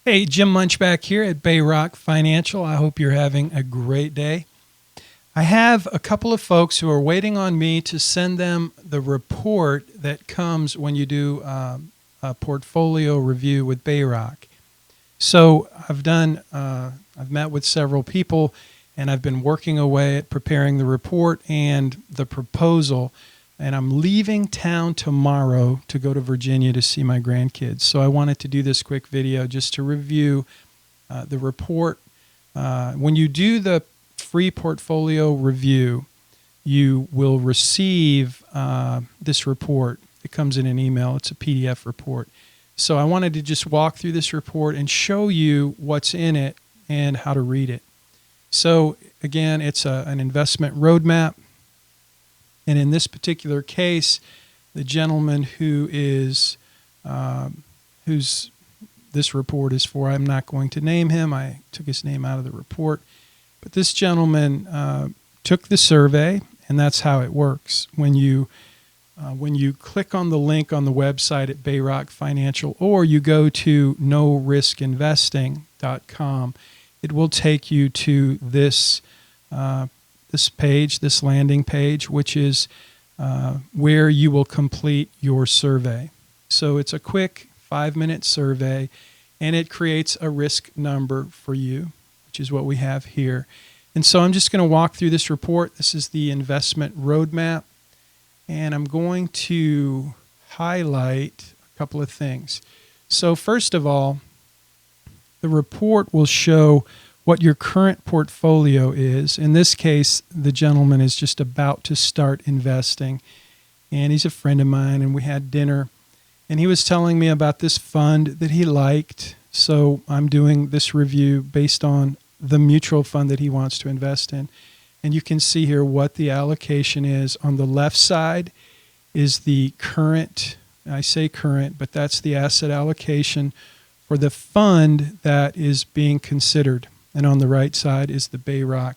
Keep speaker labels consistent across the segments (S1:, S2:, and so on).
S1: Hey, Jim Munchbach here at BayRock Financial. I hope you're having a great day. I have a couple of folks who are waiting on me to send them the report that comes when you do a portfolio review with BayRock. So I've met with several people, and I've been working away at preparing the report and the proposal. And I'm leaving town tomorrow to go to Virginia to see my grandkids. So I wanted to do this quick video just to review the report. When you do the free portfolio review, you will receive this report. It comes in an email. It's a PDF report. So I wanted to just walk through this report and show you what's in it and how to read it. So again, it's an investment roadmap. And in this particular case, the gentleman whose this report is for, I'm not going to name him. I took his name out of the report. But this gentleman took the survey, and that's how it works. When you click on the link on the website at BayRock Financial, or you go to noriskinvesting.com, it will take you to this page, this landing page, which is where you will complete your survey. So it's a quick 5-minute survey, and it creates a risk number for you, which is what we have here. And so I'm just going to walk through this report. This is the investment roadmap, and I'm going to highlight a couple of things. So first of all, the report will show what your current portfolio is. In this case, the gentleman is just about to start investing, and he's a friend of mine, and we had dinner, and he was telling me about this fund that he liked. So I'm doing this review based on the mutual fund that he wants to invest in. And you can see here what the allocation is. On the left side is the current, I say current, but that's the asset allocation for the fund that is being considered. And on the right side is the BayRock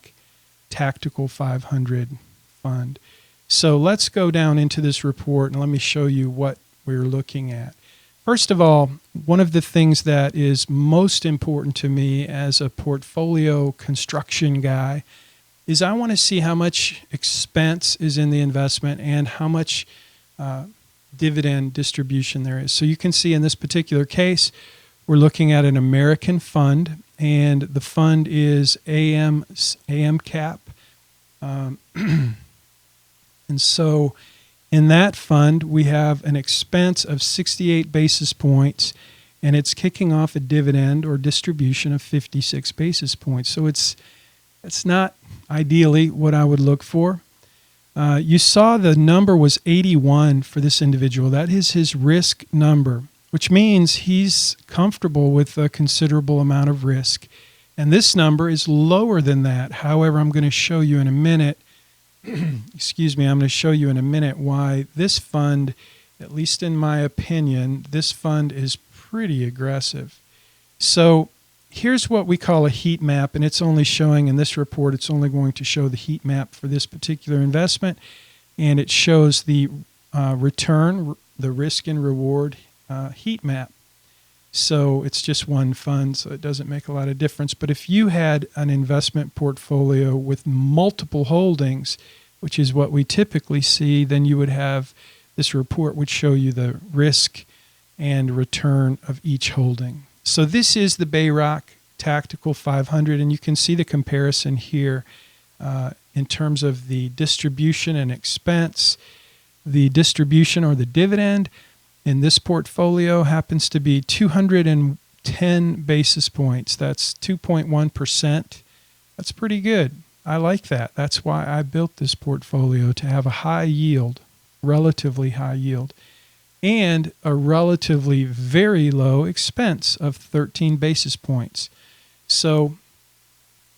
S1: Tactical 500 fund. So let's go down into this report and let me show you what we're looking at. First of all, one of the things that is most important to me as a portfolio construction guy is I want to see how much expense is in the investment and how much dividend distribution there is. So you can see in this particular case, we're looking at an American fund, and the fund is AM cap. And so in that fund, we have an expense of 68 basis points, and it's kicking off a dividend or distribution of 56 basis points. So it's not ideally what I would look for. You saw the number was 81 for this individual. That is his risk number, which means he's comfortable with a considerable amount of risk. And this number is lower than that. However, I'm going to show you in a minute, excuse me, I'm going to show you in a minute why this fund, at least in my opinion, this fund is pretty aggressive. So here's what we call a heat map, and it's only showing in this report, it's only going to show the heat map for this particular investment, and it shows the return, the risk and reward heat map. So it's just one fund, so it doesn't make a lot of difference. But if you had an investment portfolio with multiple holdings, which is what we typically see, then you would have this report would show you the risk and return of each holding. So this is the BayRock Tactical 500, and you can see the comparison here in terms of the distribution and expense. The distribution or the dividend in this portfolio happens to be 210 basis points. That's 2.1%. That's pretty good. I like that. That's why I built this portfolio, to have a high yield, relatively high yield, and a relatively very low expense of 13 basis points. So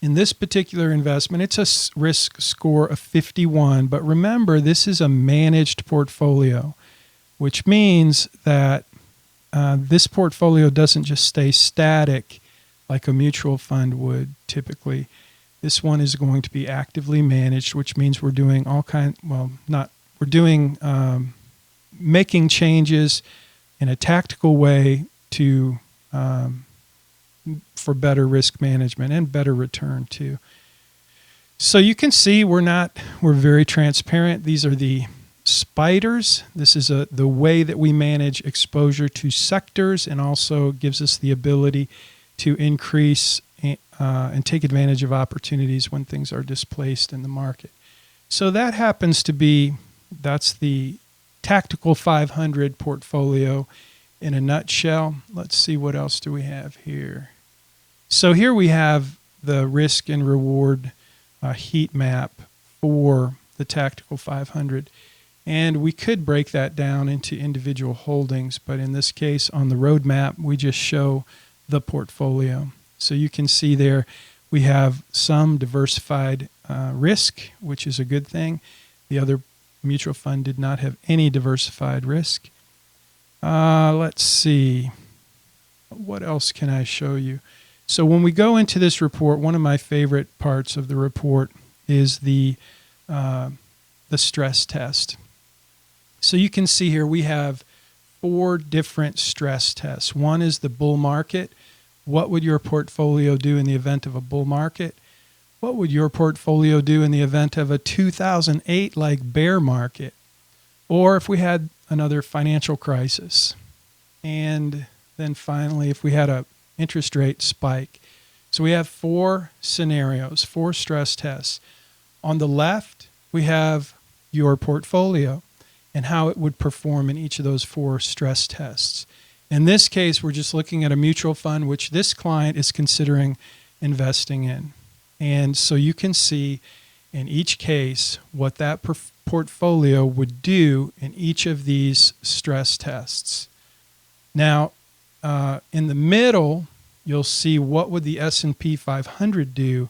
S1: in this particular investment, it's a risk score of 51. But remember, this is a managed portfolio, which means that this portfolio doesn't just stay static like a mutual fund would typically. This one is going to be actively managed, which means we're doing making changes in a tactical way to for better risk management and better return too. So you can see we're very transparent. These are the spiders. This is the way that we manage exposure to sectors, and also gives us the ability to increase and take advantage of opportunities when things are displaced in the market. So that happens to be, that's the Tactical 500 portfolio in a nutshell. Let's see, what else do we have here? So here we have the risk and reward heat map for the Tactical 500. And we could break that down into individual holdings, but in this case, on the roadmap, we just show the portfolio. So you can see there we have some diversified risk, which is a good thing. The other mutual fund did not have any diversified risk. Let's see. What else can I show you? So when we go into this report, one of my favorite parts of the report is the stress test. So you can see here we have 4 different stress tests. One is the bull market. What would your portfolio do in the event of a bull market? What would your portfolio do in the event of a 2008-like bear market? Or if we had another financial crisis? And then finally, if we had an interest rate spike. So we have 4 scenarios, 4 stress tests. On the left, we have your portfolio and how it would perform in each of those 4 stress tests. In this case, we're just looking at a mutual fund, which this client is considering investing in. And so you can see in each case what that portfolio would do in each of these stress tests. Now, in the middle, you'll see what would the S&P 500 do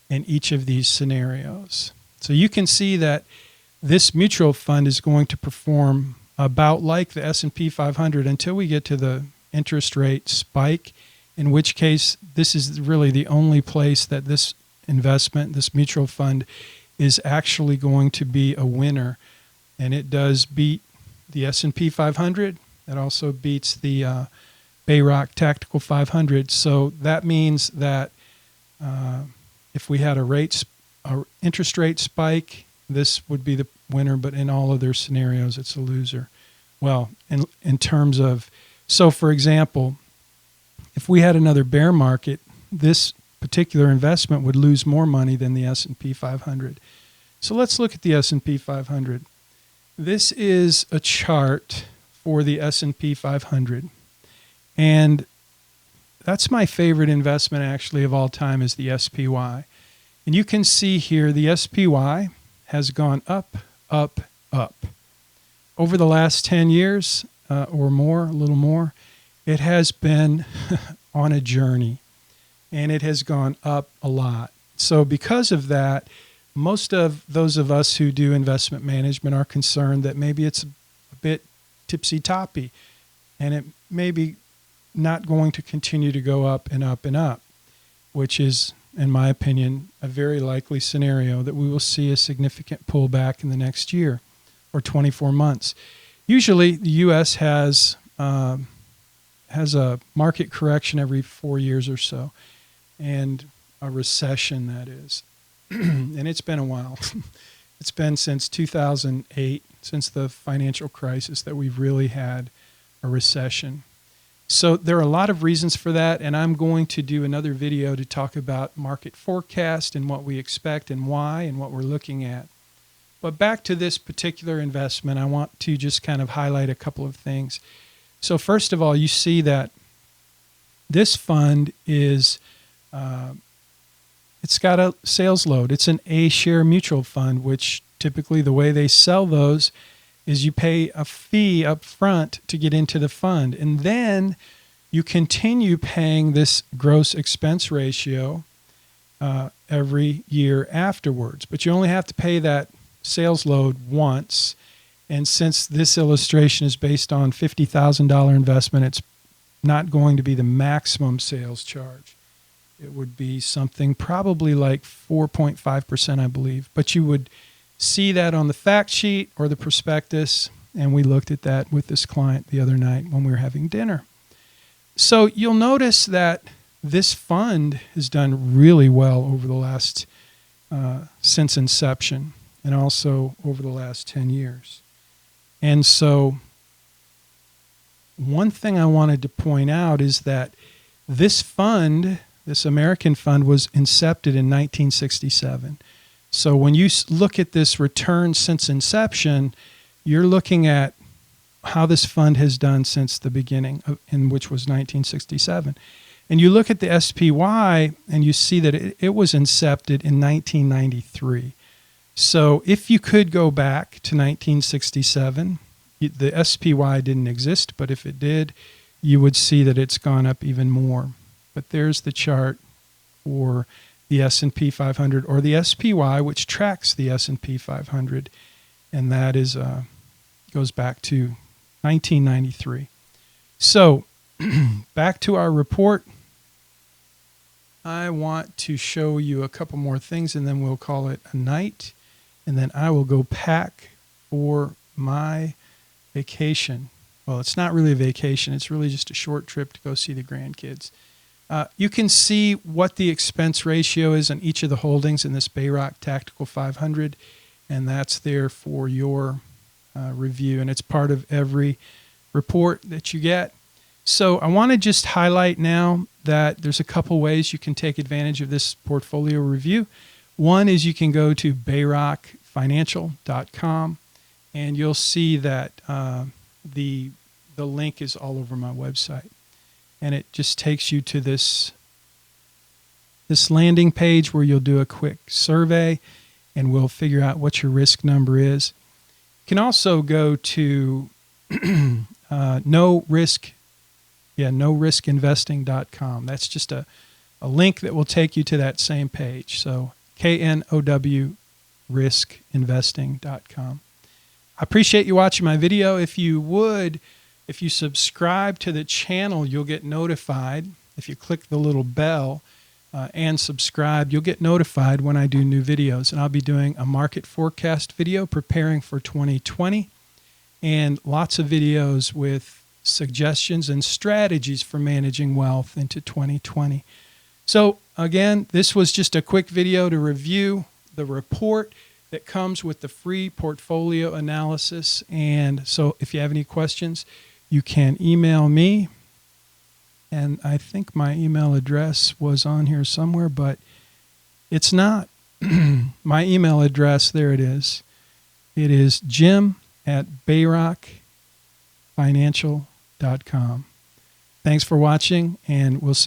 S1: in each of these scenarios. So you can see that this mutual fund is going to perform about like the S&P 500 until we get to the interest rate spike, in which case this is really the only place that this investment, this mutual fund, is actually going to be a winner. And it does beat the S&P 500. It also beats the BayRock Tactical 500. So that means that if we had a interest rate spike, this would be the winner, but in all other scenarios, it's a loser. Well, in terms of, so for example, if we had another bear market, this particular investment would lose more money than the S&P 500. So let's look at the S&P 500. This is a chart for the S&P 500. And that's my favorite investment actually of all time, is the SPY. And you can see here the SPY has gone up, up, up. Over the last 10 years or more, a little more, it has been on a journey, and it has gone up a lot. So because of that, most of those of us who do investment management are concerned that maybe it's a bit tipsy-toppy, and it may be not going to continue to go up and up and up, which is, in my opinion, a very likely scenario that we will see a significant pullback in the next year or 24 months. Usually, the U.S. has a market correction every 4 years or so, and a recession, that is. And it's been a while. It's been since 2008, since the financial crisis, that we've really had a recession. So there are a lot of reasons for that, and I'm going to do another video to talk about market forecast and what we expect and why and what we're looking at. But back to this particular investment, I want to just kind of highlight a couple of things. So first of all, you see that this fund is, it's got a sales load. It's an A-share mutual fund, which typically the way they sell those is you pay a fee up front to get into the fund, and then you continue paying this gross expense ratio every year afterwards. But you only have to pay that sales load once, and since this illustration is based on $50,000 investment, it's not going to be the maximum sales charge. It would be something probably like 4.5%, I believe. But you would see that on the fact sheet or the prospectus, and we looked at that with this client the other night when we were having dinner. So you'll notice that this fund has done really well over the last, since inception, and also over the last 10 years. And so one thing I wanted to point out is that this fund, this American fund, was incepted in 1967. So when you look at this return since inception, you're looking at how this fund has done since the beginning, in which was 1967. And you look at the SPY and you see that it was incepted in 1993. So if you could go back to 1967, the SPY didn't exist, but if it did, you would see that it's gone up even more. But there's the chart for the S&P 500, or the SPY, which tracks the S&P 500, and that is goes back to 1993. So back to our report. I want to show you a couple more things, and then we'll call it a night, and then I will go pack for my vacation. Well, it's not really a vacation. It's really just a short trip to go see the grandkids. You can see what the expense ratio is on each of the holdings in this BayRock Tactical 500, and that's there for your review, and it's part of every report that you get. So I want to just highlight now that there's a couple ways you can take advantage of this portfolio review. One is you can go to BayRockFinancial.com, and you'll see that the link is all over my website. And it just takes you to this landing page where you'll do a quick survey, and we'll figure out what your risk number is. You can also go to noriskinvesting.com. That's just a link that will take you to that same page. So KNOW riskinvesting.com. I appreciate you watching my video. If you subscribe to the channel, you'll get notified. If you click the little bell and subscribe, you'll get notified when I do new videos. And I'll be doing a market forecast video preparing for 2020, and lots of videos with suggestions and strategies for managing wealth into 2020. So again, this was just a quick video to review the report that comes with the free portfolio analysis. And so if you have any questions, you can email me. And I think my email address was on here somewhere, but it's not. My email address, there it is. It is jim@BayRockFinancial.com. Thanks for watching, and we'll see